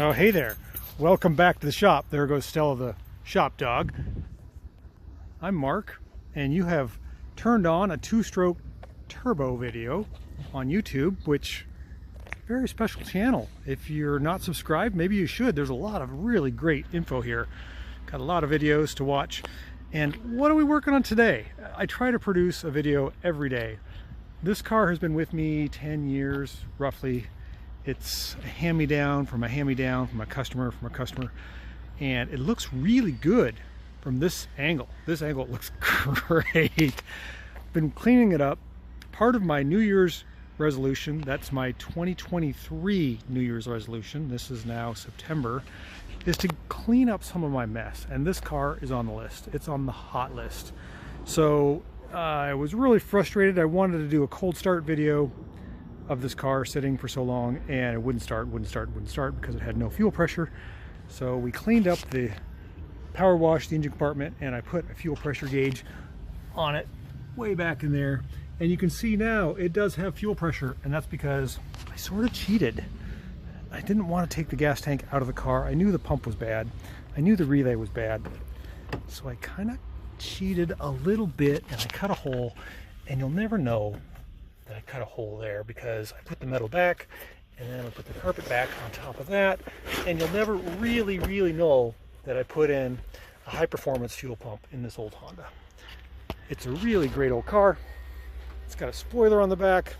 Oh, hey there. Welcome back to the shop. There goes Stella the shop dog. I'm Mark, and you have turned on a two-stroke turbo video on YouTube, which very special channel. If you're not subscribed, maybe you should. There's a lot of really great info here. Got a lot of videos to watch. And what are we working on today? I try to produce a video every day. This car has been with me 10 years, roughly. It's a hand-me-down from a customer, and it looks really good from this angle. This angle looks great. Been cleaning it up. Part of my New Year's resolution, that's my 2023 New Year's resolution, this is now September, is to clean up some of my mess, and this car is on the list. It's on the hot list. So I was really frustrated. I wanted to do a cold start video of this car sitting for so long, and it wouldn't start because it had no fuel pressure. So we cleaned up the power wash, the engine compartment, and I put a fuel pressure gauge on it way back in there. And you can see now it does have fuel pressure, and that's because I sort of cheated. I didn't want to take the gas tank out of the car. I knew the pump was bad. I knew the relay was bad. So I kind of cheated a little bit, and I cut a hole, and you'll never know that I cut a hole there because I put the metal back, and then I put the carpet back on top of that, and you'll never really know that I put in a high-performance fuel pump in this old Honda. It's a really great old car. It's got a spoiler on the back,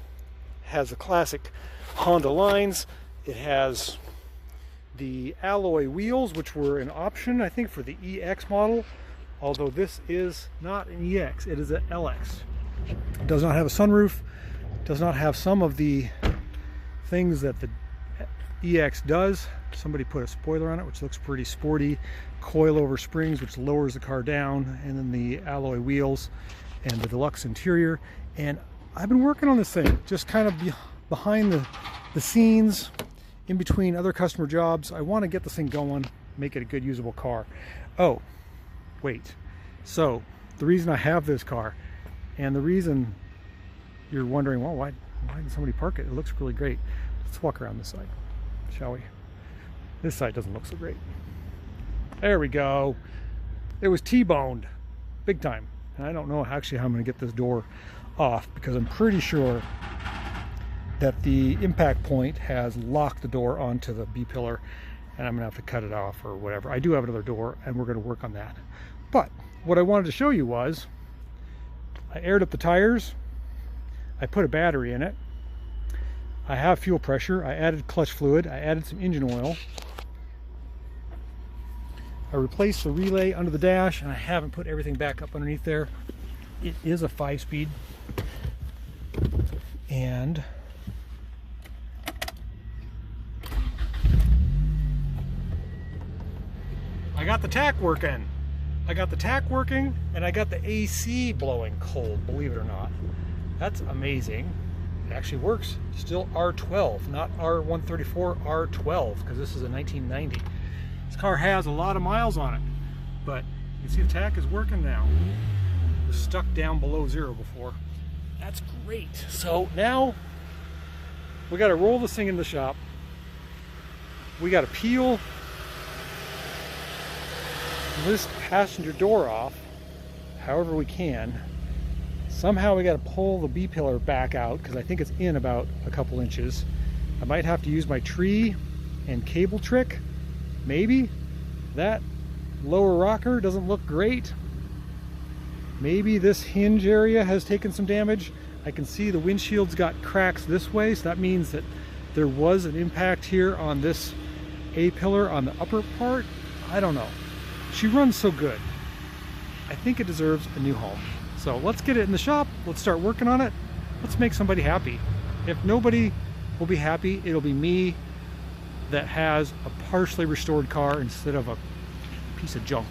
has the classic Honda lines. It has the alloy wheels, which were an option, I think, for the EX model, although this is not an EX, it is an LX. It does not have a sunroof, does not have some of the things that the EX does. Somebody put a spoiler on it, which looks pretty sporty, coil-over springs, which lowers the car down, and then the alloy wheels and the deluxe interior. And I've been working on this thing, just kind of behind the scenes, in between other customer jobs. I want to get this thing going, make it a good usable car. Oh, wait. So the reason I have this car, and the reason you're wondering, well, why did somebody park it? It looks really great. Let's walk around this side, shall we? This side doesn't look so great. There we go. It was T-boned, big time. And I don't know actually how I'm going to get this door off, because I'm pretty sure that the impact point has locked the door onto the B-pillar, and I'm going to have to cut it off or whatever. I do have another door, and we're going to work on that. But what I wanted to show you was I aired up the tires. I put a battery in it. I have fuel pressure. I added clutch fluid. I added some engine oil. I replaced the relay under the dash, and I haven't put everything back up underneath there. It is a 5-speed. And I got the tack working. I got the tack working, and I got the AC blowing cold, believe it or not. That's amazing. It actually works. Still R12, not R134, R12, because this is a 1990. This car has a lot of miles on it, but you can see the tack is working now. It was stuck down below zero before. That's great. So now we got to roll this thing in the shop. We got to peel this passenger door off however we can. Somehow we got to pull the B-pillar back out, because I think it's in about a couple inches. I might have to use my tree and cable trick, maybe. That lower rocker doesn't look great. Maybe this hinge area has taken some damage. I can see the windshield's got cracks this way, so that means that there was an impact here on this A-pillar on the upper part. I don't know. She runs so good. I think it deserves a new home. So let's get it in the shop. Let's start working on it. Let's make somebody happy. If nobody will be happy, it'll be me that has a partially restored car instead of a piece of junk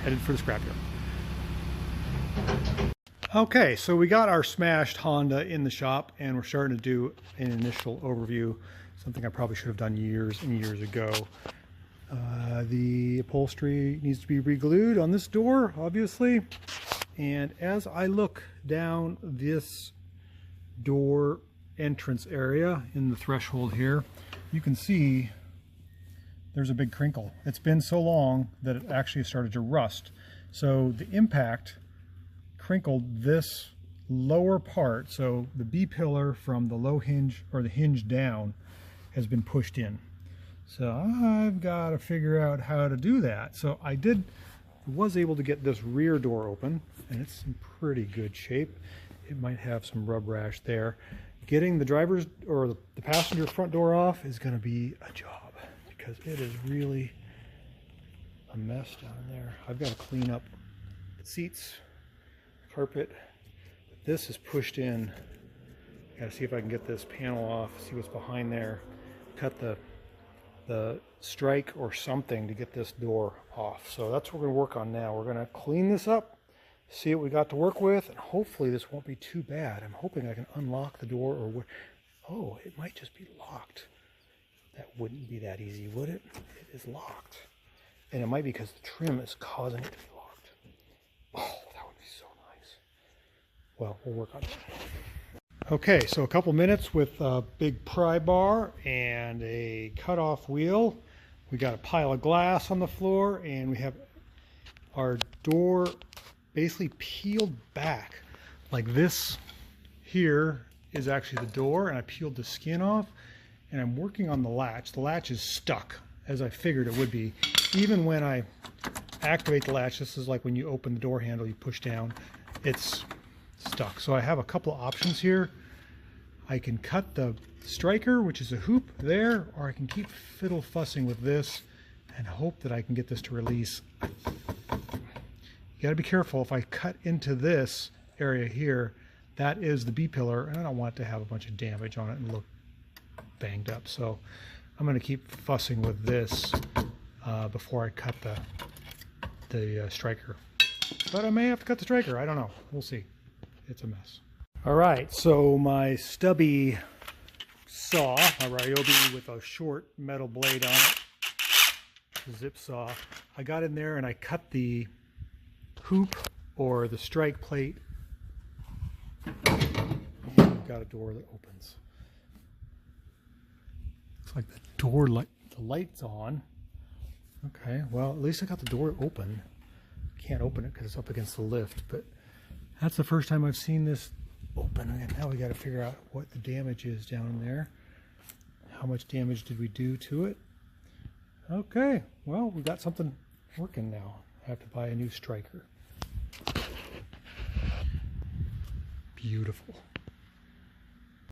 headed for the scrapyard. Okay, so we got our smashed Honda in the shop, and we're starting to do an initial overview, something I probably should have done years and years ago. The upholstery needs to be re-glued on this door, obviously. And as I look down this door entrance area in the threshold here, you can see there's a big crinkle. It's been so long that it actually started to rust. So the impact crinkled this lower part, so the B-pillar from the low hinge or the hinge down has been pushed in. So I've got to figure out how to do that. So I was able to get this rear door open, and it's in pretty good shape. It might have some rub rash there. Getting the driver's or the passenger front door off is going to be a job because it is really a mess down there. I've got to clean up the seats, carpet. This is pushed in. Got to see if I can get this panel off, see what's behind there, cut the strike or something to get this door off. So that's what we're going to work on now. We're going to clean this up, see what we got to work with, and hopefully this won't be too bad. I'm hoping I can unlock the door, or oh, it might just be locked. That wouldn't be that easy, would it? It is locked. And it might be because the trim is causing it to be locked. Oh, that would be so nice. Well, we'll work on it. Okay, so a couple minutes with a big pry bar and a cutoff wheel. We got a pile of glass on the floor, and we have our door basically peeled back. Like this here is actually the door, and I peeled the skin off, and I'm working on the latch. The latch is stuck, as I figured it would be. Even when I activate the latch, this is like when you open the door handle, you push down, it's stuck. So I have a couple of options here. I can cut the striker, which is a hoop there, or I can keep fiddle fussing with this and hope that I can get this to release. You got to be careful. If I cut into this area here, that is the B-pillar, and I don't want it to have a bunch of damage on it and look banged up. So I'm going to keep fussing with this before I cut the striker. But I may have to cut the striker. I don't know. We'll see. It's a mess. All right, so my stubby saw, a Ryobi with a short metal blade on it, zip saw. I got in there and I cut the hoop or the strike plate. I've got a door that opens. Looks like the door the light's on. Okay, well, at least I got the door open. Can't open it because it's up against the lift, but that's the first time I've seen this open. And now we got to figure out what the damage is down there. How much damage did we do to it? Okay, well, we got something working now. I have to buy a new striker. Beautiful.